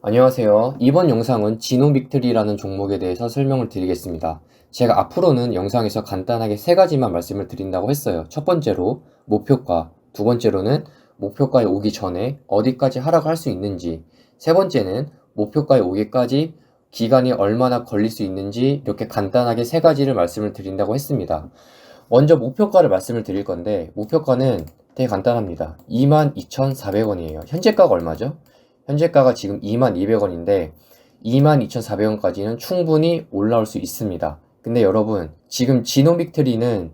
안녕하세요. 이번 영상은 지노믹트리라는 종목에 대해서 설명을 드리겠습니다. 제가 앞으로는 영상에서 간단하게 세 가지만 말씀을 드린다고 했어요. 첫 번째로 목표가, 두 번째로는 목표가에 오기 전에 어디까지 하락할 수 있는지, 세 번째는 목표가에 오기까지 기간이 얼마나 걸릴 수 있는지 이렇게 간단하게 세 가지를 말씀을 드린다고 했습니다. 먼저 목표가를 말씀을 드릴 건데 목표가는 되게 간단합니다. 22,400원이에요. 현재가가 얼마죠? 현재가가 지금 22,200원인데 22,400원까지는 충분히 올라올 수 있습니다. 근데 여러분 지금 지노믹트리는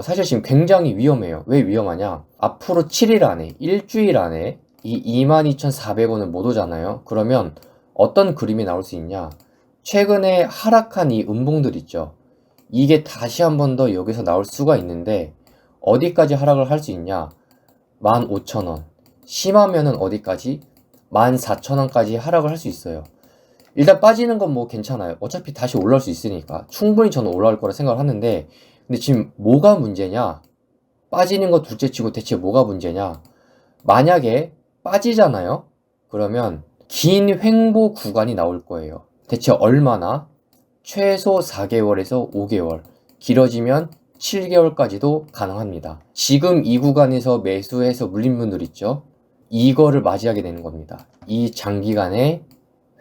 사실 지금 굉장히 위험해요. 왜 위험하냐? 앞으로 7일 안에 일주일 안에 이 22,400원을 못 오잖아요. 그러면 어떤 그림이 나올 수 있냐? 최근에 하락한 이 음봉들 있죠. 이게 다시 한 번 더 여기서 나올 수가 있는데 어디까지 하락을 할 수 있냐? 15,000원. 심하면은 어디까지? 14,000원까지 하락을 할 수 있어요. 일단 빠지는 건 뭐 괜찮아요. 어차피 다시 올라올 수 있으니까. 충분히 저는 올라올 거라 생각을 하는데, 근데 지금 뭐가 문제냐? 빠지는 거 둘째 치고 대체 뭐가 문제냐? 만약에 빠지잖아요? 그러면 긴 횡보 구간이 나올 거예요. 대체 얼마나? 최소 4개월에서 5개월, 길어지면 7개월까지도 가능합니다. 지금 이 구간에서 매수해서 물린 분들 있죠? 이거를 맞이하게 되는 겁니다. 이 장기간의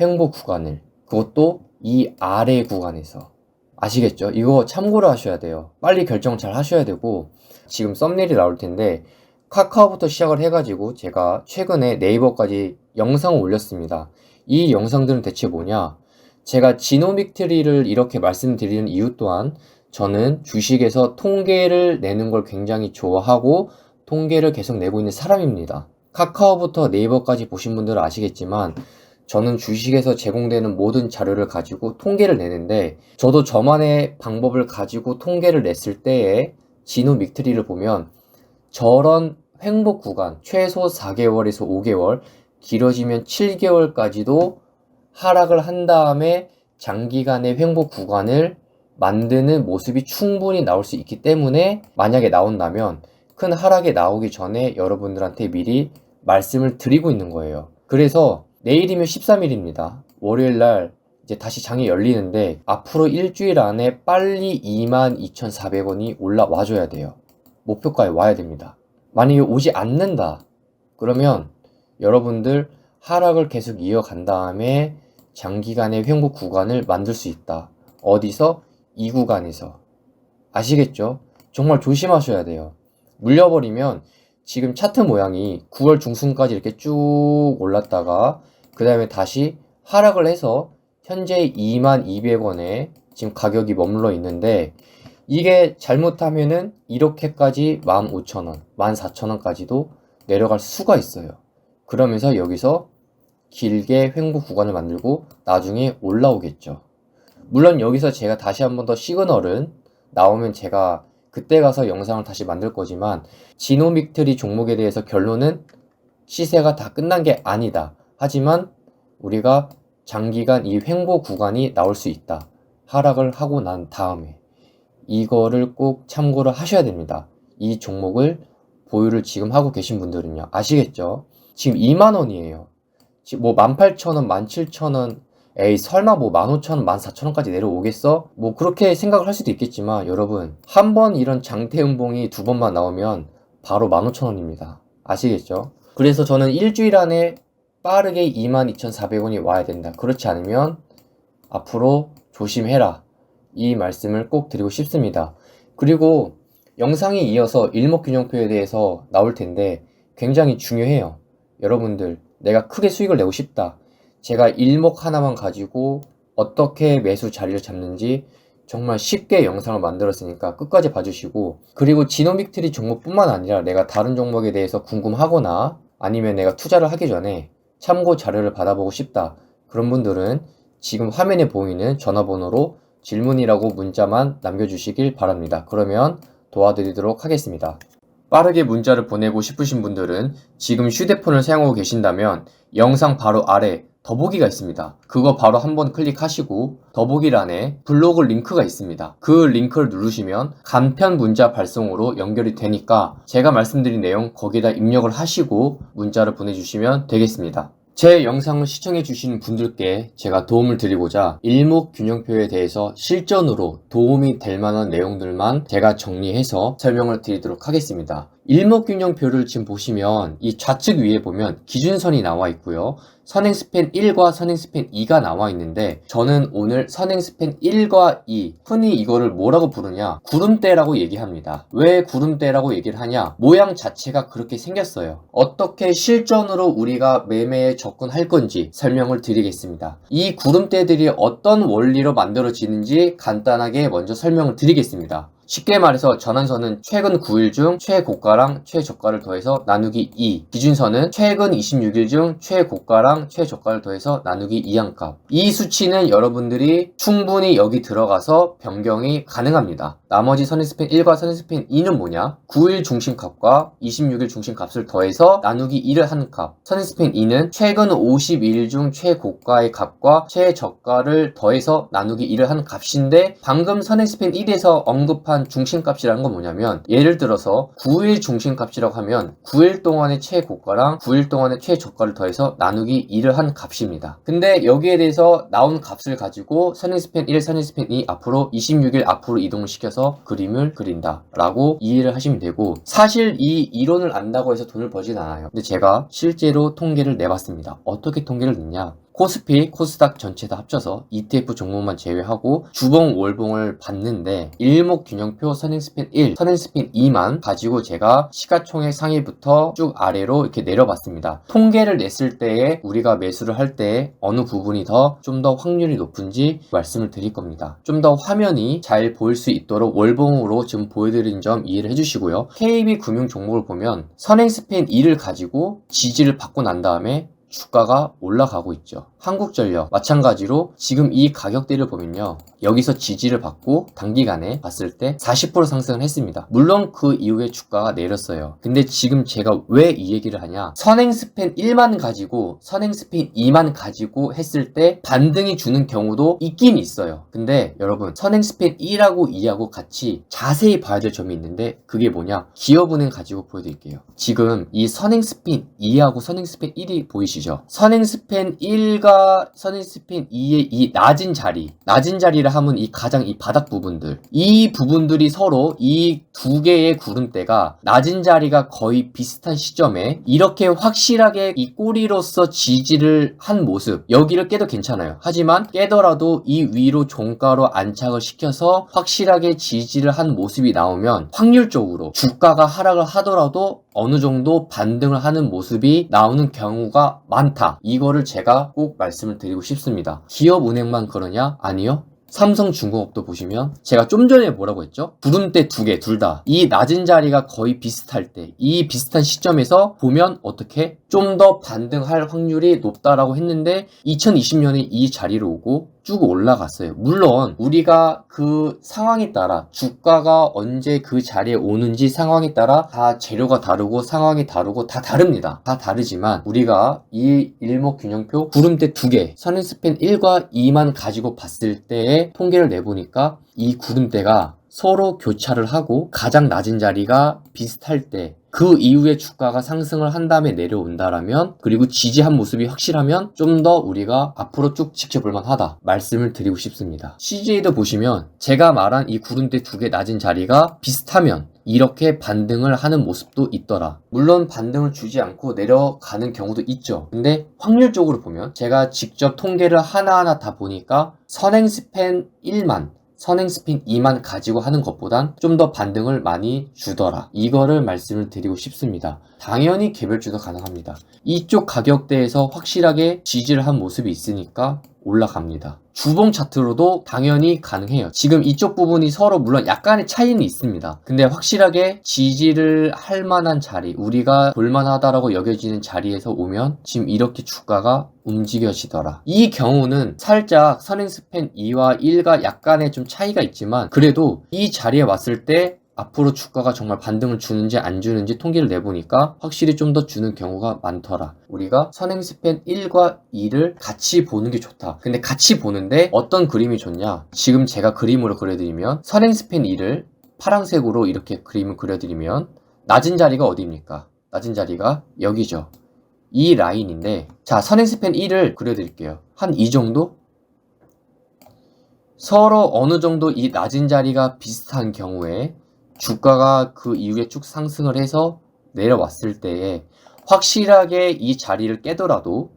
횡보 구간을, 그것도 이 아래 구간에서. 아시겠죠? 이거 참고로 하셔야 돼요. 빨리 결정 잘 하셔야 되고, 지금 썸네일이 나올 텐데 카카오부터 시작을 해가지고 제가 최근에 네이버까지 영상을 올렸습니다. 이 영상들은 대체 뭐냐? 제가 지노믹트리를 이렇게 말씀드리는 이유 또한 저는 주식에서 통계를 내는 걸 굉장히 좋아하고 통계를 계속 내고 있는 사람입니다. 카카오부터 네이버까지 보신 분들은 아시겠지만 저는 주식에서 제공되는 모든 자료를 가지고 통계를 내는데 저도 저만의 방법을 가지고 통계를 냈을 때에 지노믹트리를 보면 저런 횡보 구간 최소 4개월에서 5개월 길어지면 7개월까지도 하락을 한 다음에 장기간의 횡보 구간을 만드는 모습이 충분히 나올 수 있기 때문에 만약에 나온다면 큰 하락이 나오기 전에 여러분들한테 미리 말씀을 드리고 있는 거예요. 그래서 내일이면 13일입니다. 월요일날 이제 다시 장이 열리는데 앞으로 일주일 안에 빨리 22,400원이 올라와줘야 돼요. 목표가에 와야 됩니다. 만약에 오지 않는다. 그러면 여러분들 하락을 계속 이어간 다음에 장기간의 횡보 구간을 만들 수 있다. 어디서? 이 구간에서. 아시겠죠? 정말 조심하셔야 돼요. 물려버리면 지금 차트 모양이 9월 중순까지 이렇게 쭉 올랐다가 그 다음에 다시 하락을 해서 현재 22,200원에 지금 가격이 머물러 있는데 이게 잘못하면은 이렇게까지 15,000원, 14,000원까지도 내려갈 수가 있어요. 그러면서 여기서 길게 횡보 구간을 만들고 나중에 올라오겠죠. 물론 여기서 제가 다시 한 번 더 시그널은 나오면 제가 그때 가서 영상을 다시 만들 거지만 지노믹트리 종목에 대해서 결론은 시세가 다 끝난 게 아니다. 하지만 우리가 장기간 이 횡보 구간이 나올 수 있다. 하락을 하고 난 다음에 이거를 꼭 참고를 하셔야 됩니다. 이 종목을 보유를 지금 하고 계신 분들은요. 아시겠죠? 지금 2만원이에요. 지금 뭐 18,000원, 17,000원, 에이 설마 뭐 15,000원, 14,000원까지 내려오겠어? 뭐 그렇게 생각을 할 수도 있겠지만 여러분 한 번 이런 장대음봉이 두 번만 나오면 바로 15,000원입니다. 아시겠죠? 그래서 저는 일주일 안에 빠르게 22,400원이 와야 된다. 그렇지 않으면 앞으로 조심해라. 이 말씀을 꼭 드리고 싶습니다. 그리고 영상에 이어서 일목균형표에 대해서 나올 텐데 굉장히 중요해요. 여러분들 내가 크게 수익을 내고 싶다. 제가 일목 하나만 가지고 어떻게 매수 자리를 잡는지 정말 쉽게 영상을 만들었으니까 끝까지 봐주시고 그리고 지노믹트리 종목뿐만 아니라 내가 다른 종목에 대해서 궁금하거나 아니면 내가 투자를 하기 전에 참고 자료를 받아보고 싶다. 그런 분들은 지금 화면에 보이는 전화번호로 질문이라고 문자만 남겨주시길 바랍니다. 그러면 도와드리도록 하겠습니다. 빠르게 문자를 보내고 싶으신 분들은 지금 휴대폰을 사용하고 계신다면 영상 바로 아래 더보기가 있습니다. 그거 바로 한번 클릭하시고 더보기란에 블로그 링크가 있습니다. 그 링크를 누르시면 간편 문자 발송으로 연결이 되니까 제가 말씀드린 내용 거기다 입력을 하시고 문자를 보내주시면 되겠습니다. 제 영상을 시청해 주시는 분들께 제가 도움을 드리고자 일목균형표에 대해서 실전으로 도움이 될 만한 내용들만 제가 정리해서 설명을 드리도록 하겠습니다. 일목균형표를 지금 보시면 이 좌측 위에 보면 기준선이 나와 있고요. 선행스팬 1과 선행스팬 2가 나와 있는데 저는 오늘 선행스팬 1과 2, 흔히 이거를 뭐라고 부르냐? 구름대라고 얘기합니다. 왜 구름대라고 얘기를 하냐? 모양 자체가 그렇게 생겼어요. 어떻게 실전으로 우리가 매매에 접근할 건지 설명을 드리겠습니다. 이 구름대들이 어떤 원리로 만들어지는지 간단하게 먼저 설명을 드리겠습니다. 쉽게 말해서 전환선은 최근 9일 중 최고가랑 최저가를 더해서 나누기 2, 기준선은 최근 26일 중 최고가랑 최저가를 더해서 나누기 2항값. 이 수치는 여러분들이 충분히 여기 들어가서 변경이 가능합니다. 나머지 선행스팬 1과 선행스팬 2는 뭐냐? 9일 중심값과 26일 중심값을 더해서 나누기 2를 하는 값. 선행스팬 2는 최근 52일 중 최고가의 값과 최저가를 더해서 나누기 2를 하는 값인데, 방금 선행스팬 1에서 언급한 중심값이라는 건 뭐냐면, 예를 들어서 9일 중심값이라고 하면 9일 동안의 최고가랑 9일 동안의 최저가를 더해서 나누기 2를 한 값입니다. 근데 여기에 대해서 나온 값을 가지고 선행스팬 1, 선행스팬 2 앞으로 26일 앞으로 이동을 시켜서 그림을 그린다 라고 이해를 하시면 되고, 사실 이 이론을 안다고 해서 돈을 벌진 않아요. 근데 제가 실제로 통계를 내봤습니다. 어떻게 통계를 냈냐? 코스피, 코스닥 전체 다 합쳐서 ETF 종목만 제외하고 주봉, 월봉을 봤는데 일목균형표 선행스팬 1, 선행스팬 2만 가지고 제가 시가총액 상위부터 쭉 아래로 이렇게 내려봤습니다. 통계를 냈을 때에 우리가 매수를 할 때 어느 부분이 좀 더 확률이 높은지 말씀을 드릴 겁니다. 좀 더 화면이 잘 보일 수 있도록 월봉으로 지금 보여드린 점 이해를 해주시고요. KB금융 종목을 보면 선행스팬 2를 가지고 지지를 받고 난 다음에 주가가 올라가고 있죠. 한국전력 마찬가지로 지금 이 가격대를 보면요, 여기서 지지를 받고 단기간에 봤을 때 40% 상승을 했습니다. 물론 그 이후에 주가가 내렸어요. 근데 지금 제가 왜 이 얘기를 하냐, 선행스팬 1만 가지고 선행스팬 2만 가지고 했을 때 반등이 주는 경우도 있긴 있어요. 근데 여러분, 선행스팬 1하고 2하고 같이 자세히 봐야 될 점이 있는데, 그게 뭐냐, 기업은행 가지고 보여드릴게요. 지금 이 선행스팬 2하고 선행스팬 1이 보이시죠? 선행스팬 1과 선행스팬 2의 이 낮은 자리를 하면 이 가장 이 바닥 부분들, 이 부분들이 서로 이 두 개의 구름대가 낮은 자리가 거의 비슷한 시점에 이렇게 확실하게 이 꼬리로서 지지를 한 모습, 여기를 깨도 괜찮아요. 하지만 깨더라도 이 위로 종가로 안착을 시켜서 확실하게 지지를 한 모습이 나오면 확률적으로 주가가 하락을 하더라도 어느 정도 반등을 하는 모습이 나오는 경우가 많다. 이거를 제가 꼭 말씀을 드리고 싶습니다. 기업은행만 그러냐? 아니요. 삼성중공업도 보시면 제가 좀 전에 뭐라고 했죠? 구름대 두 개, 둘 다 이 낮은 자리가 거의 비슷할 때, 이 비슷한 시점에서 보면 어떻게 좀 더 반등할 확률이 높다라고 했는데 2020년에 이 자리로 오고 쭉 올라갔어요. 물론 우리가 그 상황에 따라, 주가가 언제 그 자리에 오는지 상황에 따라 다 재료가 다르고 상황이 다르고 다 다릅니다. 다 다르지만 우리가 이 일목균형표 구름대 두 개, 선행스팬 1과 2만 가지고 봤을 때의 통계를 내보니까 이 구름대가 서로 교차를 하고 가장 낮은 자리가 비슷할 때, 그 이후에 주가가 상승을 한 다음에 내려온다라면, 그리고 지지한 모습이 확실하면 좀 더 우리가 앞으로 쭉 지켜볼 만하다 말씀을 드리고 싶습니다. CJ도 보시면 제가 말한 이 구름대 두 개 낮은 자리가 비슷하면 이렇게 반등을 하는 모습도 있더라. 물론 반등을 주지 않고 내려가는 경우도 있죠. 근데 확률적으로 보면 제가 직접 통계를 하나하나 다 보니까 선행스팬 1만, 선행스팬 2만 가지고 하는 것보단 좀 더 반등을 많이 주더라. 이거를 말씀을 드리고 싶습니다. 당연히 개별주도 가능합니다. 이쪽 가격대에서 확실하게 지지를 한 모습이 있으니까 올라갑니다. 주봉 차트로도 당연히 가능해요. 지금 이쪽 부분이 서로 물론 약간의 차이는 있습니다. 근데 확실하게 지지를 할 만한 자리, 우리가 볼만하다라고 여겨지는 자리에서 오면 지금 이렇게 주가가 움직여지더라. 이 경우는 살짝 선행스팬 2와 1과 약간의 좀 차이가 있지만, 그래도 이 자리에 왔을 때 앞으로 주가가 정말 반등을 주는지 안 주는지 통계를 내보니까 확실히 좀 더 주는 경우가 많더라. 우리가 선행스팬 1과 2를 같이 보는 게 좋다. 근데 같이 보는데 어떤 그림이 좋냐? 지금 제가 그림으로 그려드리면 선행스팬 2를 파란색으로 이렇게 그림을 그려드리면 낮은 자리가 어디입니까? 낮은 자리가 여기죠. 이 라인인데, 자, 선행스팬 1을 그려드릴게요. 한 이 정도? 서로 어느 정도 이 낮은 자리가 비슷한 경우에 주가가 그 이후에 쭉 상승을 해서 내려왔을 때에 확실하게 이 자리를 깨더라도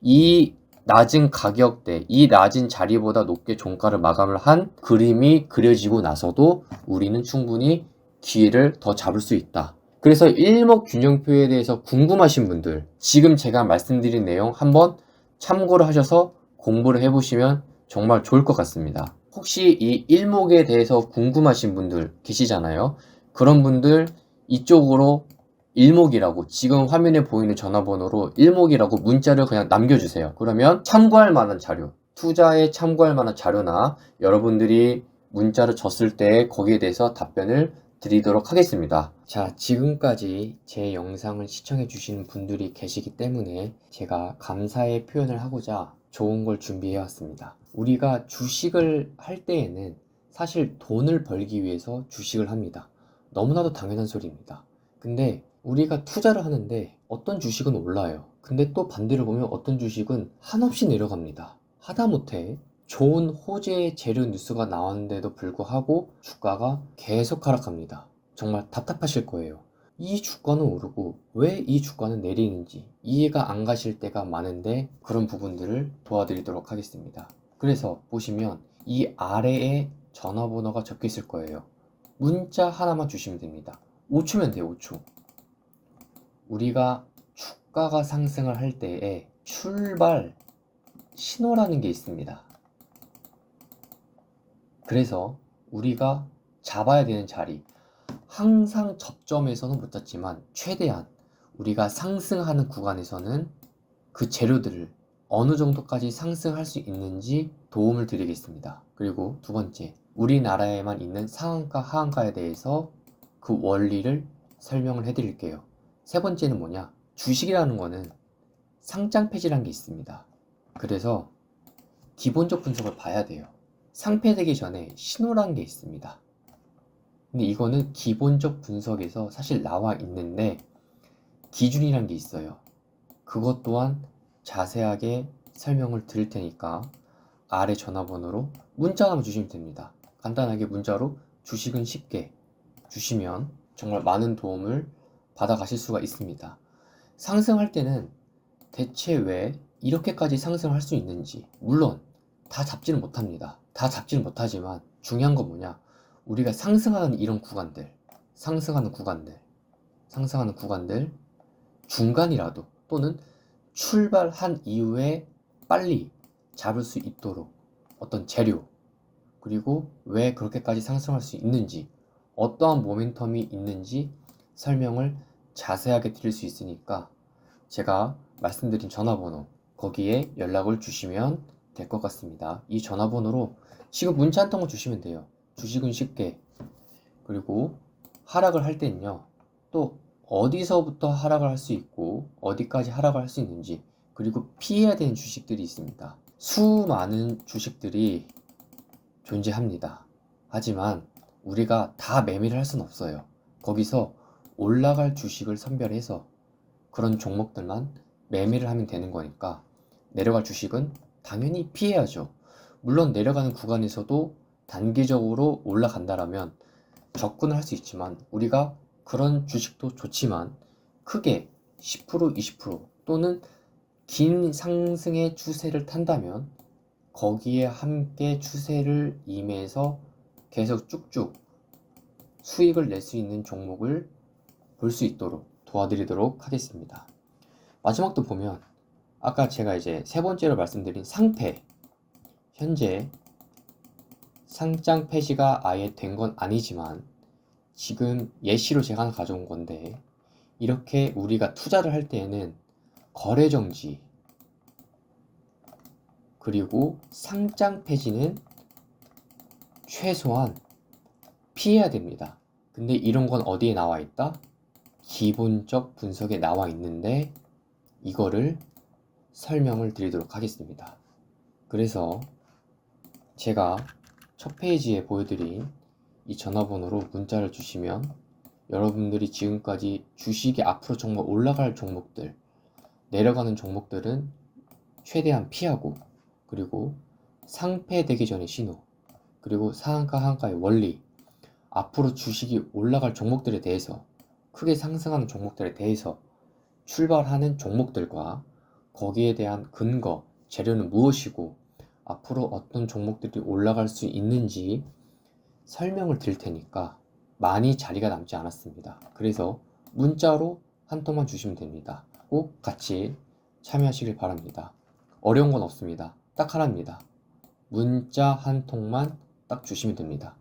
이 낮은 가격대, 이 낮은 자리보다 높게 종가를 마감을 한 그림이 그려지고 나서도 우리는 충분히 기회를 더 잡을 수 있다. 그래서 일목균형표에 대해서 궁금하신 분들, 지금 제가 말씀드린 내용 한번 참고를 하셔서 공부를 해보시면 정말 좋을 것 같습니다. 혹시 이 일목에 대해서 궁금하신 분들 계시잖아요. 그런 분들 이쪽으로 일목이라고, 지금 화면에 보이는 전화번호로 일목이라고 문자를 그냥 남겨주세요. 그러면 참고할 만한 자료, 투자에 참고할 만한 자료나 여러분들이 문자를 줬을 때 거기에 대해서 답변을 드리도록 하겠습니다. 자, 지금까지 제 영상을 시청해 주시는 분들이 계시기 때문에 제가 감사의 표현을 하고자 좋은 걸 준비해 왔습니다. 우리가 주식을 할 때에는 사실 돈을 벌기 위해서 주식을 합니다. 너무나도 당연한 소리입니다. 근데 우리가 투자를 하는데 어떤 주식은 올라요. 근데 또 반대로 보면 어떤 주식은 한없이 내려갑니다. 하다못해 좋은 호재 재료 뉴스가 나왔는데도 불구하고 주가가 계속 하락합니다. 정말 답답하실 거예요. 이 주가는 오르고 왜 이 주가는 내리는지 이해가 안 가실 때가 많은데 그런 부분들을 도와드리도록 하겠습니다. 그래서 보시면 이 아래에 전화번호가 적혀 있을 거예요. 문자 하나만 주시면 됩니다. 5초면 돼요, 5초. 우리가 주가가 상승을 할 때에 출발 신호라는 게 있습니다. 그래서 우리가 잡아야 되는 자리, 항상 접점에서는 못 잡지만 최대한 우리가 상승하는 구간에서는 그 재료들을 어느 정도까지 상승할 수 있는지 도움을 드리겠습니다. 그리고 두 번째, 우리나라에만 있는 상한가, 하한가에 대해서 그 원리를 설명을 해드릴게요. 세 번째는 뭐냐? 주식이라는 거는 상장폐지라는 게 있습니다. 그래서 기본적 분석을 봐야 돼요. 상폐되기 전에 신호라는 게 있습니다. 근데 이거는 기본적 분석에서 사실 나와 있는데 기준이라는 게 있어요. 그것 또한 자세하게 설명을 드릴 테니까 아래 전화번호로 문자 하나만 주시면 됩니다. 간단하게 문자로 주식은 쉽게 주시면 정말 많은 도움을 받아 가실 수가 있습니다. 상승할 때는 대체 왜 이렇게까지 상승할 수 있는지, 물론 다 잡지는 못합니다. 다 잡지는 못하지만 중요한 건 뭐냐? 우리가 상승하는 이런 구간들, 상승하는 구간들, 상승하는 구간들 중간이라도 또는 출발한 이후에 빨리 잡을 수 있도록 어떤 재료, 그리고 왜 그렇게까지 상승할 수 있는지, 어떠한 모멘텀이 있는지 설명을 자세하게 드릴 수 있으니까 제가 말씀드린 전화번호 거기에 연락을 주시면 될 것 같습니다. 이 전화번호로 지금 문자 한 통을 주시면 돼요. 주식은 쉽게. 그리고 하락을 할 때는요, 또 어디서부터 하락을 할 수 있고 어디까지 하락을 할 수 있는지, 그리고 피해야 되는 주식들이 있습니다. 수많은 주식들이 존재합니다. 하지만 우리가 다 매매를 할 수는 없어요. 거기서 올라갈 주식을 선별해서 그런 종목들만 매매를 하면 되는 거니까 내려갈 주식은 당연히 피해야죠. 물론 내려가는 구간에서도 단기적으로 올라간다라면 접근을 할 수 있지만 우리가 그런 주식도 좋지만 크게 10% 20% 또는 긴 상승의 추세를 탄다면 거기에 함께 추세를 임해서 계속 쭉쭉 수익을 낼 수 있는 종목을 볼 수 있도록 도와드리도록 하겠습니다. 마지막도 보면 아까 제가 이제 세 번째로 말씀드린 상패, 현재 상장 폐지가 아예 된 건 아니지만 지금 예시로 제가 하나 가져온 건데, 이렇게 우리가 투자를 할 때에는 거래 정지 그리고 상장 폐지는 최소한 피해야 됩니다. 근데 이런 건 어디에 나와 있다? 기본적 분석에 나와 있는데 이거를 설명을 드리도록 하겠습니다. 그래서 제가 첫 페이지에 보여드린 이 전화번호로 문자를 주시면 여러분들이 지금까지 주식이 앞으로 정말 올라갈 종목들, 내려가는 종목들은 최대한 피하고, 그리고 상패되기 전의 신호, 그리고 상한가 하한가의 원리, 앞으로 주식이 올라갈 종목들에 대해서, 크게 상승하는 종목들에 대해서 출발하는 종목들과 거기에 대한 근거, 재료는 무엇이고 앞으로 어떤 종목들이 올라갈 수 있는지 설명을 드릴 테니까 많이 자리가 남지 않았습니다. 그래서 문자로 한 통만 주시면 됩니다. 꼭 같이 참여하시길 바랍니다. 어려운 건 없습니다. 딱 하나입니다. 문자 한 통만 딱 주시면 됩니다.